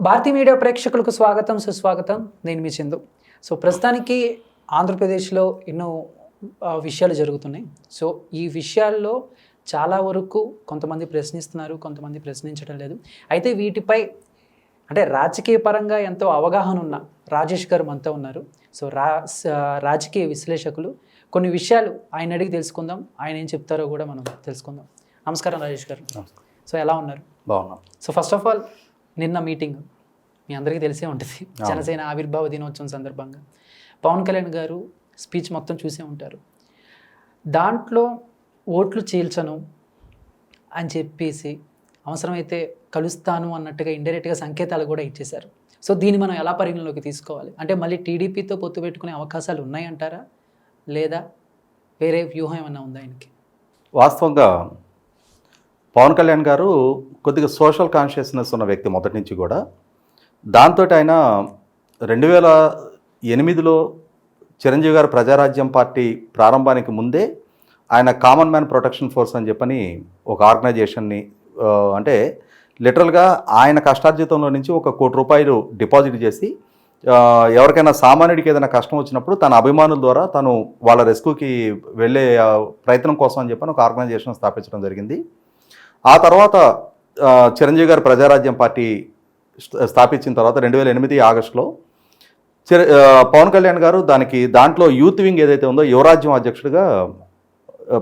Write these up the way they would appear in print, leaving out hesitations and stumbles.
భారతీయ media ప్రేక్షకులకు స్వాగతం సుస్వాగతం. నేను మీ చందు. ప్రస్తుతానికి ఆంధ్రప్రదేశ్లో ఎన్నో విషయాలు జరుగుతున్నాయి. ఈ విషయాల్లో చాలా వరకు కొంతమంది ప్రశ్నిస్తున్నారు, కొంతమంది ప్రశ్నించడం లేదు. అయితే వీటిపై అంటే రాజకీయ పరంగా ఎంతో అవగాహన ఉన్న రాజేష్ గారు మనతో ఉన్నారు. రాజకీయ విశ్లేషకులు కొన్ని విషయాలు ఆయన అడిగి తెలుసుకుందాం. ఆయన ఏం చెప్తారో కూడా మనం తెలుసుకుందాం. నమస్కారం రాజేష్ గారు. ఎలా ఉన్నారు? బాగున్నాం. ఫస్ట్ ఆఫ్ ఆల్ నిన్న మీటింగ్ మీ అందరికీ తెలిసే ఉంటుంది. జనసేన ఆవిర్భావ దినోత్సవం సందర్భంగా పవన్ కళ్యాణ్ గారు స్పీచ్ మొత్తం చూసే ఉంటారు. దాంట్లో ఓట్లు చీల్చను అని చెప్పేసి అవసరమైతే కలుస్తాను అన్నట్టుగా ఇండైరెక్ట్గా సంకేతాలు కూడా ఇచ్చేశారు. దీన్ని మనం ఎలా పరిగణలోకి తీసుకోవాలి? అంటే మళ్ళీ టీడీపీతో పొత్తు పెట్టుకునే అవకాశాలు ఉన్నాయంటారా, లేదా వేరే వ్యూహం ఏమన్నా ఉందా ఆయనకి? వాస్తవంగా పవన్ కళ్యాణ్ గారు కొద్దిగా సోషల్ కాన్షియస్నెస్ ఉన్న వ్యక్తి మొదటి నుంచి కూడా. దాంతో ఆయన 2008లో చిరంజీవి గారు ప్రజారాజ్యం పార్టీ ప్రారంభానికి ముందే ఆయన కామన్ మ్యాన్ ప్రొటెక్షన్ ఫోర్స్ అని చెప్పని ఒక ఆర్గనైజేషన్ని, అంటే లిటరల్గా ఆయన కష్టార్జితంలో నుంచి ₹1 కోటి డిపాజిట్ చేసి ఎవరికైనా సామాన్యుడికి ఏదైనా కష్టం వచ్చినప్పుడు తన అభిమానుల ద్వారా తను వాళ్ళ రెస్క్యూకి వెళ్ళే ప్రయత్నం కోసం అని చెప్పని ఒక ఆర్గనైజేషన్ స్థాపించడం జరిగింది. ఆ తర్వాత చిరంజీవి గారు ప్రజారాజ్యం పార్టీ స్థాపించిన తర్వాత 2008 ఆగస్టులో పవన్ కళ్యాణ్ గారు దాంట్లో యూత్ వింగ్ ఏదైతే ఉందో యువరాజ్యం అధ్యక్షుడిగా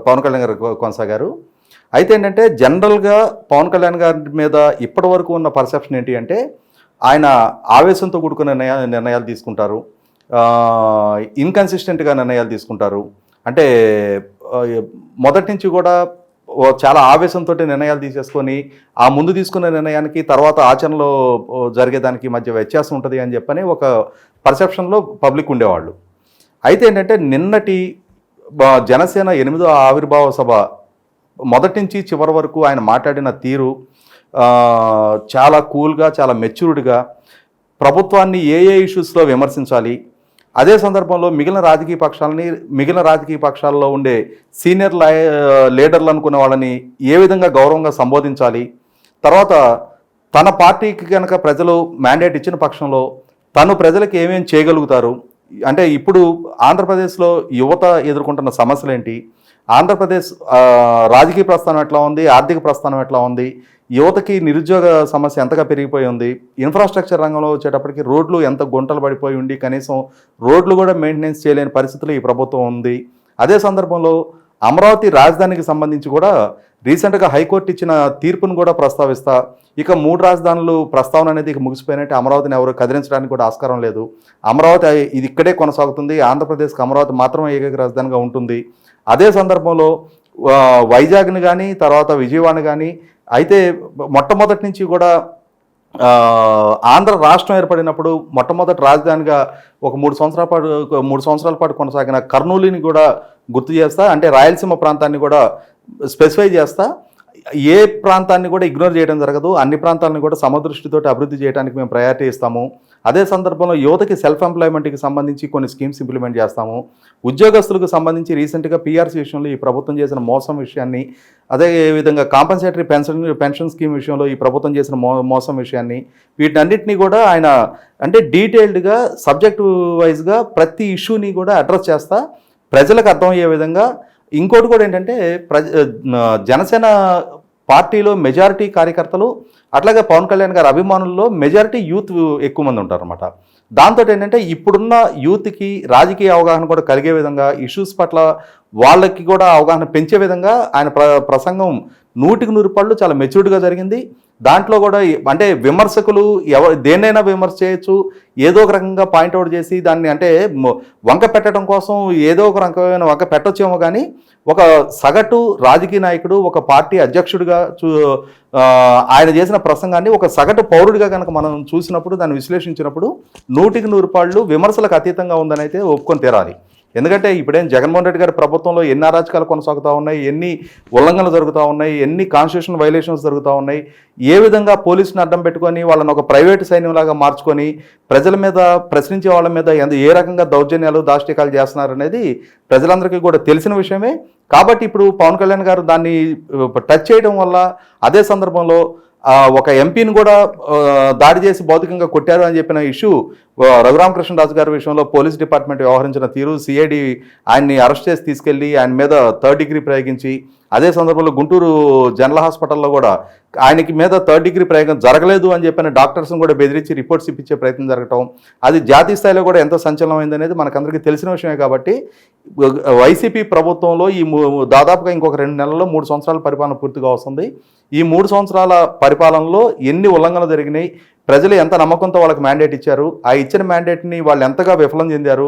పవన్ కళ్యాణ్ గారు కొనసాగారు. అయితే ఏంటంటే జనరల్గా పవన్ కళ్యాణ్ గారి మీద ఇప్పటి వరకు ఉన్న పర్సెప్షన్ ఏంటి అంటే ఆయన ఆవేశంతో కూడుకున్న నిర్ణయాలు తీసుకుంటారు, ఇన్కన్సిస్టెంట్గా నిర్ణయాలు తీసుకుంటారు. అంటే మొదటి నుంచి కూడా చాలా ఆవేశంతో నిర్ణయాలు తీసేసుకొని ఆ ముందు తీసుకున్న నిర్ణయానికి తర్వాత ఆచరణలో జరిగేదానికి మధ్య వ్యత్యాసం ఉంటుంది అని చెప్పని ఒక పర్సెప్షన్లో పబ్లిక్ ఉండేవాళ్ళు. అయితే ఏంటంటే నిన్నటి జనసేన 8వ ఆవిర్భావ సభ మొదటి నుంచి చివరి వరకు ఆయన మాట్లాడిన తీరు చాలా కూల్గా, చాలా మెచ్యూర్డ్గా ప్రభుత్వాన్ని ఏ ఇష్యూస్లో విమర్శించాలి, అదే సందర్భంలో మిగిలిన రాజకీయ పక్షాల్లో ఉండే సీనియర్ లీడర్లు అనుకునే వాళ్ళని ఏ విధంగా గౌరవంగా సంబోధించాలి, తర్వాత తన పార్టీకి కనుక ప్రజలు మ్యాండేట్ ఇచ్చిన పక్షంలో తను ప్రజలకు ఏమేమి చేయగలుగుతారు, అంటే ఇప్పుడు ఆంధ్రప్రదేశ్లో యువత ఎదుర్కొంటున్న సమస్యలు ఏంటి, ఆంధ్రప్రదేశ్ రాజకీయ ప్రస్థానం ఎట్లా ఉంది, ఆర్థిక ప్రస్థానం ఎట్లా ఉంది, యువతకి నిరుద్యోగ సమస్య ఎంతగా పెరిగిపోయి ఉంది, ఇన్ఫ్రాస్ట్రక్చర్ రంగంలో వచ్చేటప్పటికి రోడ్లు ఎంత గుంటలు పడిపోయి ఉండి కనీసం రోడ్లు కూడా మెయింటెనెన్స్ చేయలేని పరిస్థితులు ఈ ప్రభుత్వం ఉంది. అదే సందర్భంలో అమరావతి రాజధానికి సంబంధించి కూడా రీసెంట్గా హైకోర్టు ఇచ్చిన తీర్పును కూడా ప్రస్తావిస్తా. ఇక 3 రాజధానులు ప్రస్తావన అనేది ఇక ముగిసిపోయినట్టే, అమరావతిని ఎవరు కదిలించడానికి కూడా ఆస్కారం లేదు. అమరావతి ఇది ఇక్కడే కొనసాగుతుంది, ఆంధ్రప్రదేశ్కి అమరావతి మాత్రమే ఏకైక రాజధానిగా ఉంటుంది. అదే సందర్భంలో వైజాగ్ని కానీ తర్వాత విజయవాడని కానీ, అయితే మొట్టమొదటి నుంచి కూడా ఆంధ్ర రాష్ట్రం ఏర్పడినప్పుడు మొట్టమొదటి రాజధానిగా ఒక 3 సంవత్సరాల పాటు కొనసాగిన కర్నూలుని కూడా గుర్తు చేస్తా, అంటే రాయలసీమ ప్రాంతాన్ని కూడా స్పెసిఫై చేస్తా. ఏ ప్రాంతాన్ని కూడా ఇగ్నోర్ చేయడం జరగదు, అన్ని ప్రాంతాలను కూడా సమదృష్టితో అభివృద్ధి చేయడానికి మేము ప్రయారిటీ ఇస్తాము. అదే సందర్భంలో యువతకి సెల్ఫ్ ఎంప్లాయ్మెంట్కి సంబంధించి కొన్ని స్కీమ్స్ ఇంప్లిమెంట్ చేస్తాము. ఉద్యోగస్తులకు సంబంధించి రీసెంట్గా పీఆర్సీ విషయంలో ఈ ప్రభుత్వం చేసిన మోసం విషయాన్ని, అదే విధంగా కాంపన్సేటరీ పెన్షన్ స్కీమ్ విషయంలో ఈ ప్రభుత్వం చేసిన మోసం విషయాన్ని, వీటన్నిటినీ కూడా ఆయన అంటే డీటెయిల్డ్గా సబ్జెక్టు వైజ్గా ప్రతి ఇష్యూని కూడా అడ్రస్ చేస్తా ప్రజలకు అర్థమయ్యే విధంగా. ఇంకోటి కూడా ఏంటంటే జనసేన పార్టీలో మెజారిటీ కార్యకర్తలు, అట్లాగే పవన్ కళ్యాణ్ గారి అభిమానుల్లో మెజారిటీ యూత్ ఎక్కువ మంది ఉంటారన్నమాట. దాంతో ఏంటంటే ఇప్పుడున్న యూత్కి రాజకీయ అవగాహన కూడా కలిగే విధంగా, ఇష్యూస్ పట్ల వాళ్ళకి కూడా అవగాహన పెంచే విధంగా ఆయన ప్రసంగం 100కి 100 చాలా మెచ్యూర్డ్గా జరిగింది. దాంట్లో కూడా అంటే విమర్శకులు దేన్నైనా విమర్శ చేయొచ్చు, ఏదో ఒక రకంగా పాయింట్అవుట్ చేసి దాన్ని అంటే వంక పెట్టడం కోసం ఏదో ఒక రకమైన వంక పెట్టొచ్చేమో, కానీ ఒక సగటు రాజకీయ నాయకుడు, ఒక పార్టీ అధ్యక్షుడిగా ఆయన చేసిన ప్రసంగాన్ని ఒక సగటు పౌరుడిగా కనుక మనం చూసినప్పుడు, దాన్ని విశ్లేషించినప్పుడు 100కి 100 విమర్శలకు అతీతంగా ఉందని అయితే ఒప్పుకొని తీరాలి. ఎందుకంటే ఇప్పుడేం జగన్మోహన్ రెడ్డి గారి ప్రభుత్వంలో ఎన్ని అరాచకాలు కొనసాగుతూ ఉన్నాయి, ఎన్ని ఉల్లంఘనలు జరుగుతూ ఉన్నాయి, ఎన్ని కాన్స్టిట్యూషన్ వైలేషన్స్ జరుగుతూ ఉన్నాయి, ఏ విధంగా పోలీసుని అడ్డం పెట్టుకొని వాళ్ళని ఒక ప్రైవేటు సైన్యంలాగా మార్చుకొని ప్రజల మీద ప్రశ్నించే వాళ్ళ మీద ఏ రకంగా దౌర్జన్యాలు దాష్టికాలు చేస్తున్నారనేది ప్రజలందరికీ కూడా తెలిసిన విషయమే. కాబట్టి ఇప్పుడు పవన్ కళ్యాణ్ గారు దాన్ని టచ్ చేయడం వల్ల, అదే సందర్భంలో ఒక ఎంపీని కూడా దాడి చేసి భౌతికంగా కొట్టారు అని చెప్పిన ఇష్యూ రఘురామకృష్ణరాజు గారి విషయంలో పోలీస్ డిపార్ట్మెంట్ వ్యవహరించిన తీరు, సిఐడి ఆయన్ని అరెస్ట్ చేసి తీసుకెళ్లి ఆయన మీద 3rd డిగ్రీ ప్రయోగించి, అదే సందర్భంలో గుంటూరు జనరల్ హాస్పిటల్లో కూడా ఆయనకి మీద 3rd డిగ్రీ ప్రయోగం జరగలేదు అని చెప్పిన డాక్టర్స్ని కూడా బెదిరించి రిపోర్ట్స్ ఇప్పించే ప్రయత్నం జరగటం, అది జాతీయ స్థాయిలో కూడా ఎంత సంచలనమైంది అనేది మనకందరికీ తెలిసిన విషయమే. కాబట్టి వైసీపీ ప్రభుత్వంలో దాదాపుగా ఇంకొక 2 నెలల్లో 3 సంవత్సరాల పరిపాలన పూర్తిగా వస్తుంది. ఈ 3 సంవత్సరాల పరిపాలనలో ఎన్ని ఉల్లంఘనలు జరిగినాయి, ప్రజలు ఎంత నమ్మకంతో వాళ్ళకి మ్యాండేట్ ఇచ్చారు, ఆ ఇచ్చిన మ్యాండేట్ని వాళ్ళు ఎంతగా విఫలం చెందారు,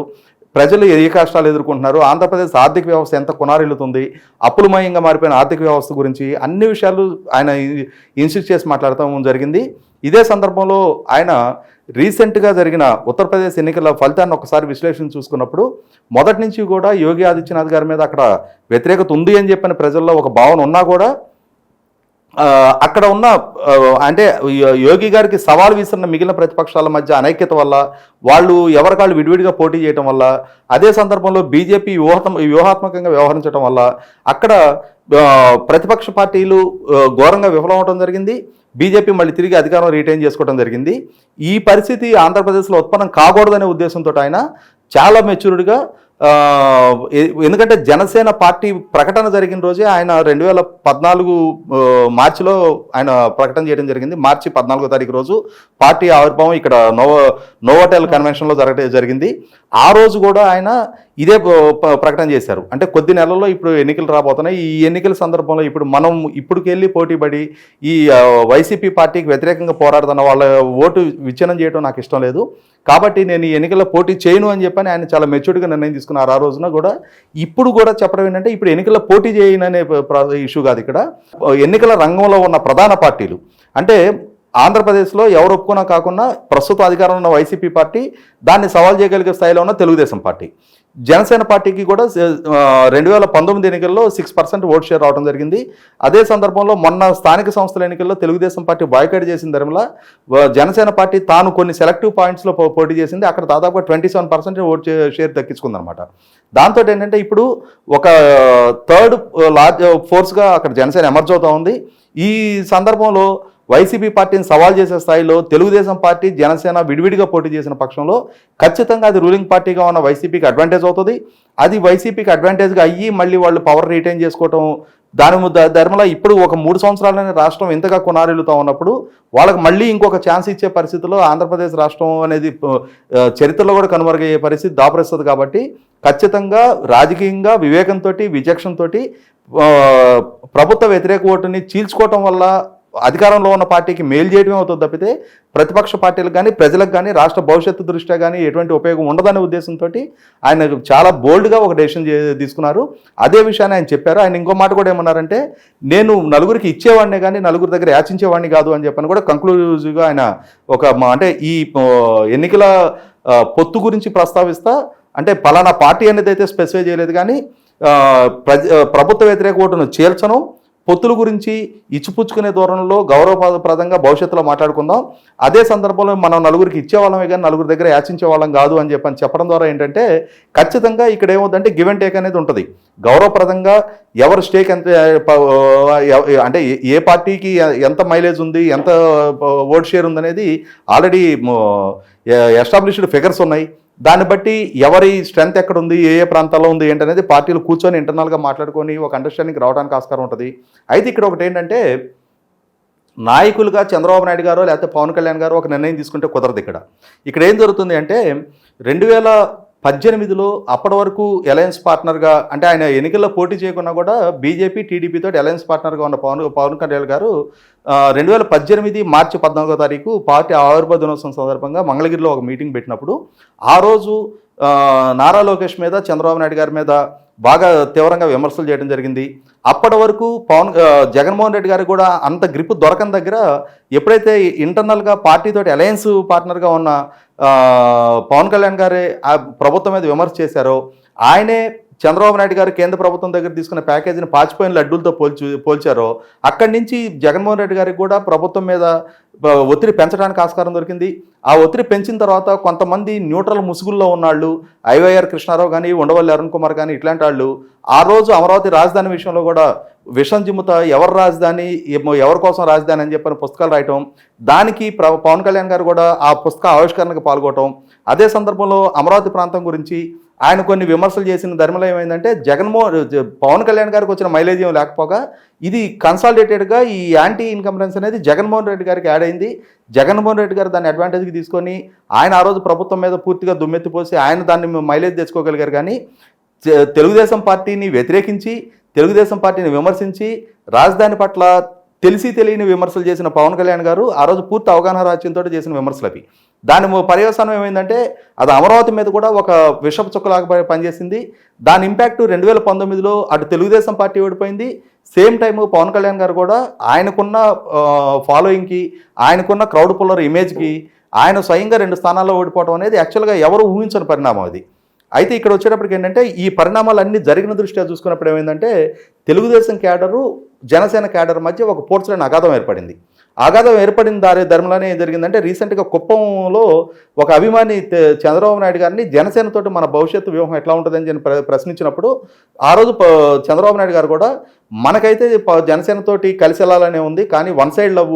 ప్రజలు ఏ కష్టాలు ఎదుర్కొంటున్నారు, ఆంధ్రప్రదేశ్ ఆర్థిక వ్యవస్థ ఎంత కొనారిల్లుతుంది, అప్పులమయంగా మారిపోయిన ఆర్థిక వ్యవస్థ గురించి అన్ని విషయాలు ఆయన ఇన్సిస్ట్ చేసి మాట్లాడటం జరిగింది. ఇదే సందర్భంలో ఆయన రీసెంట్గా జరిగిన ఉత్తరప్రదేశ్ ఎన్నికల ఫలితాన్ని ఒకసారి విశ్లేషణ చూసుకున్నప్పుడు మొదటి నుంచి కూడా యోగి ఆదిత్యనాథ్ గారి మీద అక్కడ వ్యతిరేకత ఉంది అని చెప్పిన ప్రజల్లో ఒక భావన ఉన్నా కూడా అక్కడ ఉన్న అంటే యోగి గారికి సవాల్ విసిరిన మిగిలిన ప్రతిపక్షాల మధ్య అనైక్యత వల్ల, వాళ్ళు ఎవరికాళ్ళు విడివిడిగా పోటీ చేయడం వల్ల, అదే సందర్భంలో బీజేపీ వ్యూహాత్మకంగా వ్యవహరించడం వల్ల అక్కడ ప్రతిపక్ష పార్టీలు ఘోరంగా విఫలమవడం జరిగింది. బీజేపీ మళ్ళీ తిరిగి అధికారం రిటైన్ చేసుకోవడం జరిగింది. ఈ పరిస్థితి ఆంధ్రప్రదేశ్లో ఉత్పన్నం కాకూడదనే ఉద్దేశంతో ఆయన చాలా మెచ్యూర్డ్గా, ఎందుకంటే జనసేన పార్టీ ప్రకటన జరిగిన రోజే ఆయన 2014 మార్చిలో ఆయన ప్రకటన చేయడం జరిగింది. మార్చి 14వ తారీఖు రోజు పార్టీ ఆవిర్భావం ఇక్కడ నోవోటెల్ కన్వెన్షన్లో జరిగింది. ఆ రోజు కూడా ఆయన ఇదే ప్రకటన చేశారు. అంటే కొద్ది నెలల్లో ఇప్పుడు ఎన్నికలు రాబోతున్నాయి. ఈ ఎన్నికల సందర్భంలో ఇప్పుడు మనం ఇప్పుడుకెళ్ళి పోటీపడి ఈ వైసీపీ పార్టీకి వ్యతిరేకంగా పోరాడుతున్న వాళ్ళ ఓటు విచ్ఛిన్నం చేయడం నాకు ఇష్టం లేదు, కాబట్టి నేను ఈ ఎన్నికల్లో పోటీ చేయను అని చెప్పని ఆయన చాలా మెచ్యూర్డ్గా నిర్ణయం తీసుకున్నారు. ఆ రోజున కూడా ఇప్పుడు కూడా చెప్పడం ఏంటంటే ఇప్పుడు ఎన్నికల్లో పోటీ చేయననే ఇష్యూ కాదు, ఇక్కడ ఎన్నికల రంగంలో ఉన్న ప్రధాన పార్టీలు అంటే ఆంధ్రప్రదేశ్లో ఎవరు ఒప్పుకున్నా కాకుండా ప్రస్తుత అధికారంలో ఉన్న వైసీపీ పార్టీ, దాన్ని సవాల్ చేయగలిగే స్థాయిలో ఉన్న తెలుగుదేశం పార్టీ, జనసేన పార్టీకి కూడా 2019 ఎన్నికల్లో 6% ఓట్ షేర్ రావడం జరిగింది. అదే సందర్భంలో మొన్న స్థానిక సంస్థల ఎన్నికల్లో తెలుగుదేశం పార్టీ బాయ్కాట్ చేసిన ధర్మలా జనసేన పార్టీ తాను కొన్ని సెలెక్టివ్ పాయింట్స్లో పోటీ చేసింది. అక్కడ దాదాపుగా 27% ఓట్ షేర్ దక్కించుకుందనమాట. దాంతో ఏంటంటే ఇప్పుడు ఒక 3rd లార్జ్ ఫోర్స్గా అక్కడ జనసేన ఎమర్జ్ అవుతూ ఉంది. ఈ సందర్భంలో వైసీపీ పార్టీని సవాల్ చేసే స్థాయిలో తెలుగుదేశం పార్టీ, జనసేన విడివిడిగా పోటీ చేసిన పక్షంలో ఖచ్చితంగా అది రూలింగ్ పార్టీగా ఉన్న వైసీపీకి అడ్వాంటేజ్ అవుతుంది. అది వైసీపీకి అడ్వాంటేజ్గా అయ్యి మళ్ళీ వాళ్ళు పవర్ రిటైన్ చేసుకోవటం, దాని ధర్మలా ఇప్పుడు ఒక 3 సంవత్సరాలనే రాష్ట్రం ఇంతగా కొనారిల్లుతూ ఉన్నప్పుడు వాళ్ళకి మళ్ళీ ఇంకొక ఛాన్స్ ఇచ్చే పరిస్థితిలో ఆంధ్రప్రదేశ్ రాష్ట్రం అనేది చరిత్రలో కూడా కనుమరుగయ్యే పరిస్థితి దాపరిస్తుంది. కాబట్టి ఖచ్చితంగా రాజకీయంగా వివేకంతో, విచక్షణతో ప్రభుత్వ వ్యతిరేక ఓటుని చీల్చుకోవటం వల్ల అధికారంలో ఉన్న పార్టీకి మేలు చేయడమే అవుతుంది తప్పితే ప్రతిపక్ష పార్టీలకు కానీ ప్రజలకు కానీ రాష్ట్ర భవిష్యత్తు దృష్ట్యా కానీ ఎటువంటి ఉపయోగం ఉండదనే ఉద్దేశంతో ఆయన చాలా బోల్డ్గా ఒక డెసిషన్ తీసుకున్నారు. అదే విషయాన్ని ఆయన చెప్పారు. ఆయన ఇంకో మాట కూడా ఏమన్నారంటే, నేను నలుగురికి ఇచ్చేవాడినే కానీ నలుగురి దగ్గర యాచించేవాడిని కాదు అని చెప్పని కూడా కంక్లూజివ్గా ఆయన అంటే ఈ ఎన్నికల పొత్తు గురించి ప్రస్తావిస్తా, అంటే పలానా పార్టీ అనేది అయితే స్పెసిఫై చేయలేదు కానీ ప్రభుత్వ వ్యతిరేక ఓటును చేర్చను, పొత్తుల గురించి ఇచ్చిపుచ్చుకునే ధోరణిలో గౌరవప్రదంగా భవిష్యత్తులో మాట్లాడుకుందాం. అదే సందర్భంలో మనం నలుగురికి ఇచ్చేవాళ్ళమే కానీ నలుగురి దగ్గర యాచించే వాళ్ళం కాదు అని చెప్పడం ద్వారా ఏంటంటే ఖచ్చితంగా ఇక్కడ ఏమవుతుందంటే గివ్ అండ్ టేక్ అనేది ఉంటుంది. గౌరవప్రదంగా ఎవరు స్టేక్ ఎంత, అంటే ఏ పార్టీకి ఎంత మైలేజ్ ఉంది, ఎంత ఓట్ షేర్ ఉందనేది ఆల్రెడీ ఎస్టాబ్లిష్డ్ ఫిగర్స్ ఉన్నాయి. దాన్ని బట్టి ఎవరి స్ట్రెంత్ ఎక్కడ ఉంది, ఏ ఏ ప్రాంతాల్లో ఉంది ఏంటనేది పార్టీలు కూర్చొని ఇంటర్నల్గా మాట్లాడుకొని ఒక అండర్స్టాండింగ్ రావడానికి ఆస్కారం ఉంటుంది. అయితే ఇక్కడ ఒకటి ఏంటంటే, నాయకులుగా చంద్రబాబు నాయుడు గారు లేకపోతే పవన్ కళ్యాణ్ గారు ఒక నిర్ణయం తీసుకుంటే కుదరదు. ఇక్కడ ఏం జరుగుతుంది అంటే 2018లో అప్పటి వరకు అలయన్స్ పార్ట్నర్గా, అంటే ఆయన ఎన్నికల్లో పోటీ చేయకుండా కూడా బీజేపీ టీడీపీతో అలయన్స్ పార్ట్నర్గా ఉన్న పవన్ కళ్యాణ్ గారు 2018 మార్చి 14వ తారీఖు పార్టీ ఆవిర్భావ దినోత్సవం సందర్భంగా మంగళగిరిలో ఒక మీటింగ్ పెట్టినప్పుడు ఆ రోజు నారా లోకేష్ మీద, చంద్రబాబు నాయుడు గారి మీద బాగా తీవ్రంగా విమర్శలు చేయడం జరిగింది. అప్పటి వరకు జగన్మోహన్ రెడ్డి గారికి కూడా అంత గ్రిప్ దొరకని దగ్గర ఎప్పుడైతే ఇంటర్నల్గా పార్టీతోటి అలయన్స్ పార్ట్నర్గా ఉన్న పవన్ కళ్యాణ్ గారే ఆ ప్రభుత్వం మీద విమర్శ చేశారో, ఆయనే చంద్రబాబు నాయుడు గారు కేంద్ర ప్రభుత్వం దగ్గర తీసుకున్న ప్యాకేజీని పాచిపోయిన లడ్డూలతో పోల్చారో, అక్కడి నుంచి జగన్మోహన్ రెడ్డి గారికి కూడా ప్రభుత్వం మీద ఒత్తిడి పెంచడానికి ఆస్కారం దొరికింది. ఆ ఒత్తిడి పెంచిన తర్వాత కొంతమంది న్యూట్రల్ ముసుగుల్లో ఉన్నాళ్ళు, ఐవైఆర్ కృష్ణారావు కానీ, ఉండవల్లి అరుణ్ కుమార్ కానీ ఇట్లాంటి వాళ్ళు ఆ రోజు అమరావతి రాజధాని విషయంలో కూడా విషం జిమ్ముతా ఎవరు రాజధాని, ఎవరి కోసం రాజధాని అని చెప్పని పుస్తకాలు రాయటం, దానికి పవన్ కళ్యాణ్ గారు కూడా ఆ పుస్తక ఆవిష్కరణకు పాల్గొనడం. అదే సందర్భంలో అమరావతి ప్రాంతం గురించి ఆయన కొన్ని విమర్శలు చేసిన ధర్మలో ఏమైందంటే పవన్ కళ్యాణ్ గారికి వచ్చిన మైలేజ్ ఏం లేకపోగా ఇది కన్సాలిడేటెడ్గా ఈ యాంటీ ఇన్కంబరెన్స్ అనేది జగన్మోహన్ రెడ్డి గారికి యాడ్ అయింది. జగన్మోహన్ రెడ్డి గారు దాన్ని అడ్వాంటేజ్కి తీసుకొని ఆయన ఆ రోజు ప్రభుత్వం మీద పూర్తిగా దుమ్మెత్తిపోసి ఆయన దాన్ని మైలేజ్ తెచ్చుకోగలిగారు. కానీ తెలుగుదేశం పార్టీని వ్యతిరేకించి, తెలుగుదేశం పార్టీని విమర్శించి, రాజధాని పట్ల తెలిసి తెలియని విమర్శలు చేసిన పవన్ కళ్యాణ్ గారు ఆ రోజు పూర్తి అవగాహన రాజ్యంతో చేసిన విమర్శలు అవి. దాని పర్యవసానం ఏమైందంటే అది అమరావతి మీద కూడా ఒక విషపు చుక్కలాగా పనిచేసింది. దాని ఇంపాక్ట్ 2019లో అటు తెలుగుదేశం పార్టీ ఓడిపోయింది. సేమ్ టైము పవన్ కళ్యాణ్ గారు కూడా ఆయనకున్న ఫాలోయింగ్కి, ఆయనకున్న క్రౌడ్ పుల్లర్ ఇమేజ్కి ఆయన స్వయంగా 2 స్థానాల్లో ఓడిపోవడం అనేది యాక్చువల్గా ఎవరు ఊహించని పరిణామం అది. అయితే ఇక్కడ వచ్చేటప్పటికి ఏంటంటే ఈ పరిణామాలన్నీ జరిగిన దృష్ట్యా చూసుకున్నప్పుడు ఏమైందంటే తెలుగుదేశం క్యాడరు, జనసేన క్యాడర్ మధ్య ఒక పోర్చులేని అగాధం ఏర్పడింది. అగాధం ఏర్పడిన ధర్మలోనే ఏం జరిగిందంటే రీసెంట్గా కుప్పంలో ఒక అభిమాని చంద్రబాబు నాయుడు గారిని జనసేనతోటి మన భవిష్యత్తు వ్యూహం ఎట్లా ఉంటుందని చెప్పి ప్రశ్నించినప్పుడు ఆ రోజు చంద్రబాబు నాయుడు గారు కూడా మనకైతే జనసేనతోటి కలిసి వెళ్ళాలనే ఉంది, కానీ వన్ సైడ్ లవ్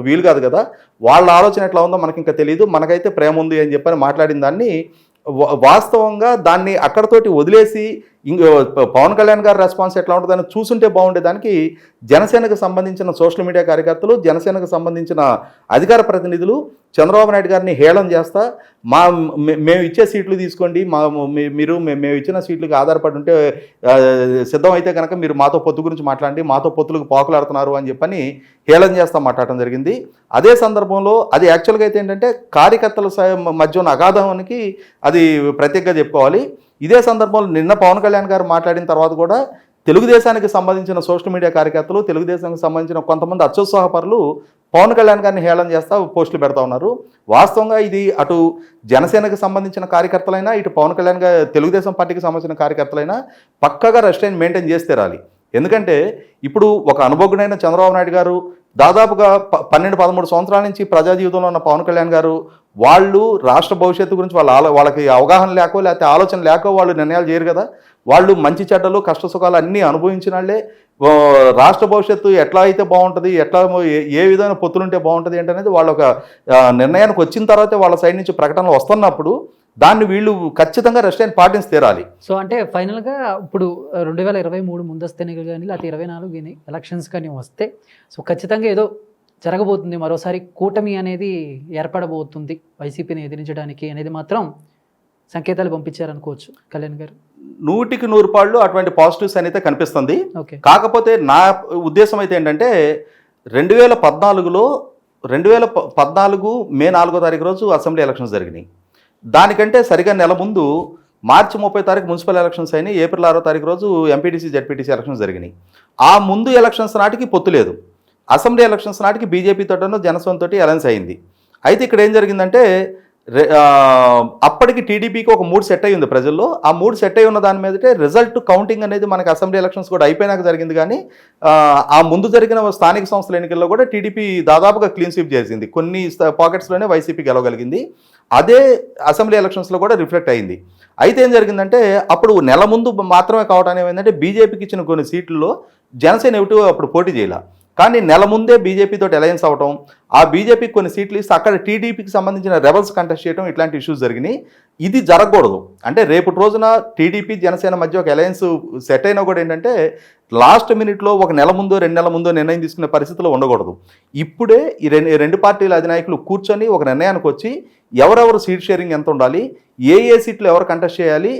వీలు కాదు కదా, వాళ్ళ ఆలోచన ఎట్లా ఉందో మనకి ఇంకా తెలియదు, మనకైతే ప్రేమ ఉంది అని చెప్పని మాట్లాడిన దాన్ని వాస్తవంగా దాన్ని అక్కడతోటి వదిలేసి పవన్ కళ్యాణ్ గారి రెస్పాన్స్ ఎట్లా ఉంటుందని చూసుంటే బాగుండేదానికి జనసేనకు సంబంధించిన సోషల్ మీడియా కార్యకర్తలు, జనసేనకు సంబంధించిన అధికార ప్రతినిధులు చంద్రబాబు నాయుడు గారిని హేళన చేస్తా మేము ఇచ్చే సీట్లు తీసుకోండి, మేము ఇచ్చిన సీట్లకి ఆధారపడి ఉంటే సిద్ధమైతే కనుక మీరు మాతో పొత్తు గురించి మాట్లాడండి, మాతో పొత్తులకు పోకలాడుతున్నారు అని చెప్పని హేళన చేస్తా మాట్లాడటం జరిగింది. అదే సందర్భంలో అది యాక్చువల్గా అయితే ఏంటంటే కార్యకర్తల మధ్య ఉన్న అగాధానికి అది ప్రత్యేకంగా చెప్పుకోవాలి. ఇదే సందర్భంలో నిన్న పవన్ కళ్యాణ్ గారు మాట్లాడిన తర్వాత కూడా తెలుగుదేశానికి సంబంధించిన సోషల్ మీడియా కార్యకర్తలు, తెలుగుదేశానికి సంబంధించిన కొంతమంది అత్యుత్సాహపరులు పవన్ కళ్యాణ్ గారిని హేళన చేస్తా పోస్టులు పెడతా ఉన్నారు. వాస్తవంగా ఇది అటు జనసేనకు సంబంధించిన కార్యకర్తలైనా, ఇటు పవన్ కళ్యాణ్ గారు తెలుగుదేశం పార్టీకి సంబంధించిన కార్యకర్తలైనా పక్కగా రెస్ట్రైన్ మెయింటైన్ చేస్తే రాలి. ఎందుకంటే ఇప్పుడు ఒక అనుభవజ్ఞుడైన చంద్రబాబు నాయుడు గారు దాదాపుగా 12-13 సంవత్సరాల నుంచి ప్రజా జీవితంలో ఉన్న పవన్ కళ్యాణ్ గారు వాళ్ళు రాష్ట్ర భవిష్యత్తు గురించి వాళ్ళకి అవగాహన లేకో లేకపోతే ఆలోచన లేకో వాళ్ళు నిర్ణయాలు చేయరు కదా. వాళ్ళు మంచి చెడ్డలు, కష్ట సుఖాలు అన్నీ అనుభవించిన వాళ్ళే రాష్ట్ర భవిష్యత్తు ఎట్లా అయితే బాగుంటుంది, ఎట్లా ఏ విధమైన పొత్తులుంటే బాగుంటుంది ఏంటనేది వాళ్ళు ఒక నిర్ణయానికి వచ్చిన తర్వాతే వాళ్ళ సైడ్ నుంచి ప్రకటనలు వస్తున్నప్పుడు దాన్ని వీళ్ళు ఖచ్చితంగా రెస్ట్రైన్ పాటించి తీరాలి. సో అంటే ఫైనల్గా ఇప్పుడు 2023 ముందస్తు ఎన్నికలు కానీ లేకపోతే 24 కానీ ఎలక్షన్స్ కానీ వస్తే సో ఖచ్చితంగా ఏదో జరగబోతుంది, మరోసారి కూటమి అనేది ఏర్పడబోతుంది వైసీపీని ఎదిరించడానికి అనేది మాత్రం సంకేతాలు పంపించారనుకోవచ్చు కళ్యాణ్ గారు. 100% అటువంటి పాజిటివ్స్ అయితే కనిపిస్తుంది. కాకపోతే నా ఉద్దేశం అయితే ఏంటంటే 2014 మే 4వ తారీఖు రోజు అసెంబ్లీ ఎలక్షన్స్ జరిగినాయి. దానికంటే సరిగా నెల ముందు మార్చి 30 తారీఖు మున్సిపల్ ఎలక్షన్స్ అయినాయి. ఏప్రిల్ 6వ తారీఖు రోజు ఎంపీటీసీ, జెడ్పీటీసీ ఎలక్షన్స్ జరిగినాయి. ఆ ముందు ఎలక్షన్స్ నాటికి పొత్తు లేదు. అసెంబ్లీ ఎలక్షన్స్ నాటికి బీజేపీ తోటను జనసేనతో అలయన్స్ అయింది. అయితే ఇక్కడ ఏం జరిగిందంటే అప్పటికి టీడీపీకి ఒక 3 సెట్ అయ్యి ఉంది ప్రజల్లో. ఆ 3 సెట్ అయి ఉన్న దాని మీదటే రిజల్ట్ కౌంటింగ్ అనేది మనకి అసెంబ్లీ ఎలక్షన్స్ కూడా అయిపోయినాక జరిగింది. కానీ ఆ ముందు జరిగిన స్థానిక సంస్థల ఎన్నికల్లో కూడా టీడీపీ దాదాపుగా క్లీన్ స్వీప్ చేసింది. కొన్ని పాకెట్స్లోనే వైసీపీ గెలవగలిగింది. అదే అసెంబ్లీ ఎలక్షన్స్లో కూడా రిఫ్లెక్ట్ అయింది. అయితే ఏం జరిగిందంటే అప్పుడు నెల ముందు మాత్రమే కావడానికి ఏమైందంటే బీజేపీకి ఇచ్చిన కొన్ని సీట్లలో జనసేన ఎవరు అప్పుడు పోటీ చేయాల. కానీ నెల ముందే బీజేపీతో అలయన్స్ అవ్వటం, ఆ బీజేపీకి కొన్ని సీట్లు ఇస్తే అక్కడ టీడీపీకి సంబంధించిన రెబల్స్ కంటెస్ట్ చేయడం, ఇట్లాంటి ఇష్యూస్ జరిగినాయి. ఇది జరగకూడదు. అంటే రేపటి రోజున టీడీపీ జనసేన మధ్య ఒక అలయన్స్ సెట్ అయినా కూడా ఏంటంటే లాస్ట్ మినిట్లో ఒక నెల ముందో 2 నెలల ముందో నిర్ణయం తీసుకునే పరిస్థితిలో ఉండకూడదు. ఇప్పుడే ఈ రెండు పార్టీల అధినాయకులు కూర్చొని ఒక నిర్ణయానికి వచ్చి ఎవరెవరు సీట్ షేరింగ్ ఎంత ఉండాలి, ఏ సీట్లు ఎవరు కంటెస్ట్ చేయాలి,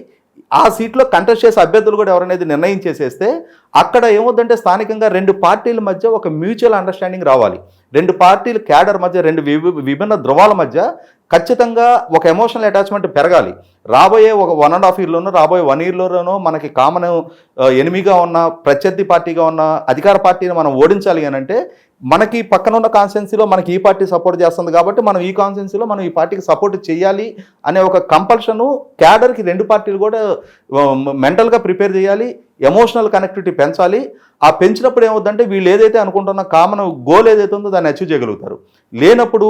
ఆ సీట్లో కంటెస్ట్ చేసే అభ్యర్థులు కూడా ఎవరనేది నిర్ణయం చేసేస్తే అక్కడ ఏమవుతుందంటే స్థానికంగా 2 పార్టీల మధ్య ఒక మ్యూచువల్ అండర్స్టాండింగ్ రావాలి. 2 పార్టీల క్యాడర్ మధ్య, 2 విభిన్న ధృవాల మధ్య ఖచ్చితంగా ఒక ఎమోషనల్ అటాచ్మెంట్ పెరగాలి. రాబోయే ఒక 1.5 ఇయర్లోనో, రాబోయే 1 ఇయర్లోనో మనకి కామన్ ఎనిమిగా ఉన్న ప్రత్యర్థి పార్టీగా ఉన్న అధికార పార్టీని మనం ఓడించాలి అని అంటే మనకి పక్కన ఉన్న కాన్స్టిట్యున్సీలో మనకి ఈ పార్టీ సపోర్ట్ చేస్తుంది కాబట్టి మనం ఈ కాన్స్టిట్యున్సీలో మనం ఈ పార్టీకి సపోర్ట్ చేయాలి అనే ఒక కంపల్షను క్యాడర్కి రెండు పార్టీలు కూడా మెంటల్గా ప్రిపేర్ చేయాలి, ఎమోషనల్ కనెక్టివిటీ పెంచాలి. ఆ పెంచినప్పుడు ఏమవుతుందంటే వీళ్ళు ఏదైతే అనుకుంటున్న కామన్ గోల్ ఏదైతే ఉందో దాన్ని అచీవ్ చేయగలుగుతారు. లేనప్పుడు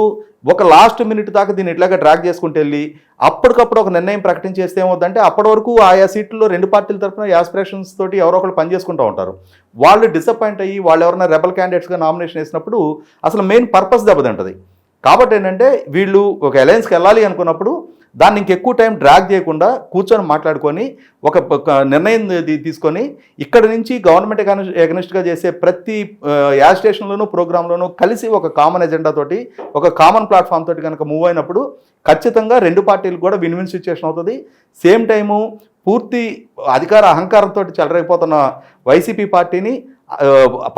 ఒక లాస్ట్ మినిట్ దాకా దీన్ని ఇట్లాగా డ్రాగ్ చేసుకుంటూ వెళ్ళి అప్పటికప్పుడు ఒక నిర్ణయం ప్రకటించేస్తే ఏమవుతుందంటే అప్పటి వరకు ఆయా సీట్లలో రెండు పార్టీల తరఫున యాస్పిరేషన్స్ తోటి ఎవరో ఒకరు పనిచేసుకుంటూ ఉంటారు. వాళ్ళు డిసప్పాయింట్ అయ్యి వాళ్ళు ఎవరైనా రెబల్ క్యాండిడేట్స్గా నామినేషన్ వేసినప్పుడు అసలు మెయిన్ పర్పస్ దెబ్బతింటుంది. కాబట్టి ఏంటంటే వీళ్ళు ఒక అలయన్స్కి వెళ్ళాలి అనుకున్నప్పుడు దాన్ని ఇంకెక్కువ టైం డ్రాగ్ చేయకుండా కూర్చొని మాట్లాడుకొని ఒక నిర్ణయం తీసుకొని ఇక్కడ నుంచి గవర్నమెంట్ ఎగనిస్ట్గా చేసే ప్రతి యాజిటేషన్లోనూ ప్రోగ్రాంలోనూ కలిసి ఒక కామన్ ఎజెండా తోటి ఒక కామన్ ప్లాట్ఫామ్ తోటి కనుక మూవ్ అయినప్పుడు ఖచ్చితంగా రెండు పార్టీలకు కూడా విన్ విన్ సిచ్యుయేషన్ అవుతుంది. సేమ్ టైము పూర్తి అధికార అహంకారంతో చెలరైపోతున్న వైసీపీ పార్టీని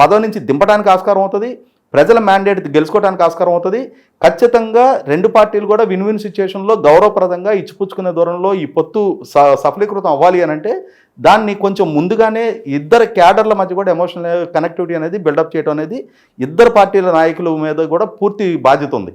పదవి నుంచి దింపడానికి ఆస్కారం అవుతుంది, ప్రజల మ్యాండేట్ గెలుచుకోవడానికి ఆస్కారం అవుతుంది. ఖచ్చితంగా రెండు పార్టీలు కూడా విన్ విన్ సిచ్యుయేషన్లో గౌరవప్రదంగా ఇచ్చిపుచ్చుకునే దూరంలో ఈ పొత్తు సఫలీకృతం అవ్వాలి అని అంటే దాన్ని కొంచెం ముందుగానే ఇద్దరు క్యాడర్ల మధ్య కూడా ఎమోషనల్ కనెక్టివిటీ అనేది బిల్డప్ చేయడం అనేది ఇద్దరు పార్టీల నాయకుల మీద కూడా పూర్తి బాధ్యత ఉంది.